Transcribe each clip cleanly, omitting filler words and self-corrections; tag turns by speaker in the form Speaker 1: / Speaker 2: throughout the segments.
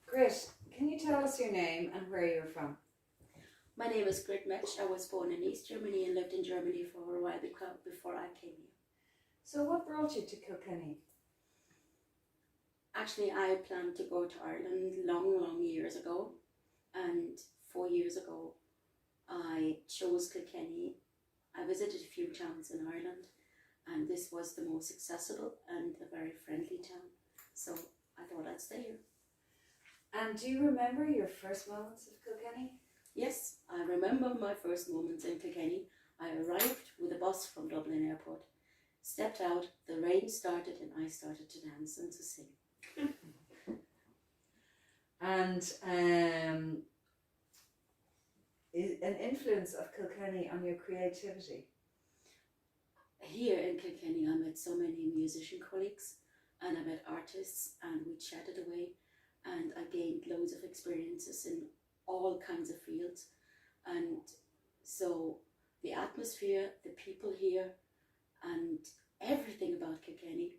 Speaker 1: Grit, can you tell us your name and where you're from?
Speaker 2: My name is Grit Metsch. I was born in East Germany and lived in Germany for a while before I came here.
Speaker 1: So what brought you to Kilkenny?
Speaker 2: Actually, I planned to go to Ireland long years ago, and 4 years ago I chose Kilkenny. I visited a few towns in Ireland, and this was the most accessible and a very friendly town, so I thought I'd stay here.
Speaker 1: And do you remember your first moments of Kilkenny?
Speaker 2: Yes, I remember my first moments in Kilkenny. I arrived with a bus from Dublin Airport, stepped out, the rain started, and I started to dance and to sing.
Speaker 1: And is an influence of Kilkenny on your creativity?
Speaker 2: Here in Kilkenny I met so many musician colleagues, and I met artists, and we chatted away, and I gained loads of experiences in all kinds of fields. And so the atmosphere, the people here, and everything about Kilkenny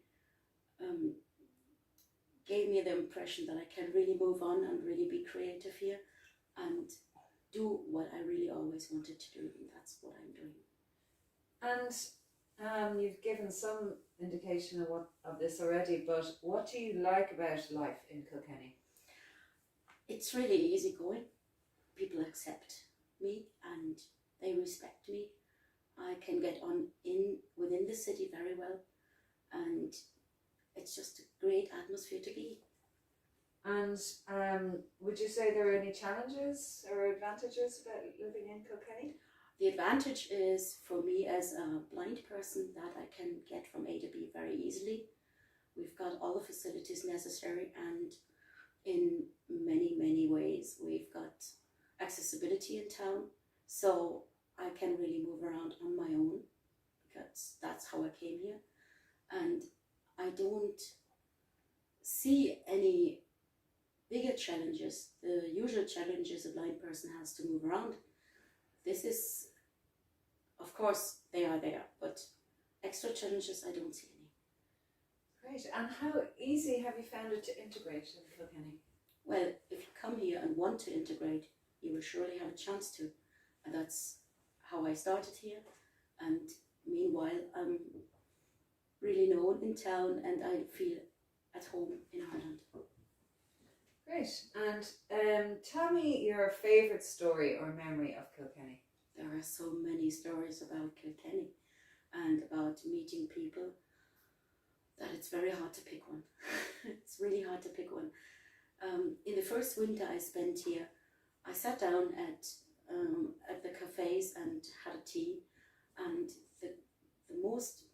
Speaker 2: gave me the impression that I can really move on and really be creative here and do what I really always wanted to do, and that's what I'm doing.
Speaker 1: And you've given some indication of this already, but what do you like about life in Kilkenny?
Speaker 2: It's really easygoing. People accept me and they respect me. I can get on within the city very well, and it's just a great atmosphere to be.
Speaker 1: And would you say there are any challenges or advantages about living in Kilkenny?
Speaker 2: The advantage is for me as a blind person that I can get from A to B very easily. We've got all the facilities necessary, and in many ways we've got accessibility in town, so I can really move around on my own because that's how I came here. And I don't see any bigger challenges. The usual challenges a blind person has to move around. This is, of course, they are there, but extra challenges I don't see any.
Speaker 1: Great. And how easy have you found it to integrate in Kilkenny?
Speaker 2: Well, if you come here and want to integrate, you will surely have a chance to, and that's how I started here. And meanwhile, I'm really known in town and I feel at home in Ireland.
Speaker 1: Great. And tell me your favourite story or memory of Kilkenny.
Speaker 2: There are so many stories about Kilkenny and about meeting people that it's very hard to pick one. It's really hard to pick one. In the first winter I spent here, I sat down at the cafes and had a tea, and the most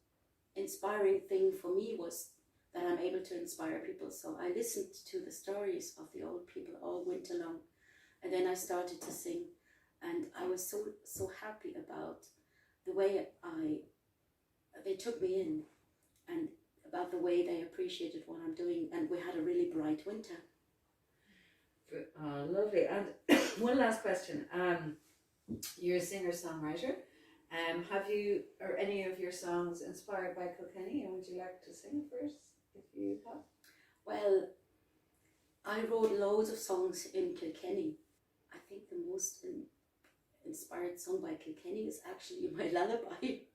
Speaker 2: inspiring thing for me was that I'm able to inspire people. So I listened to the stories of the old people all winter long, and then I started to sing, and I was so happy about the way they took me in, and about the way they appreciated what I'm doing, and we had a really bright winter.
Speaker 1: Oh, lovely. And one last question. You're a singer-songwriter. Are any of your songs inspired by Kilkenny, and would you like to sing first, if you have?
Speaker 2: Well, I wrote loads of songs in Kilkenny. I think the most inspired song by Kilkenny is actually my lullaby.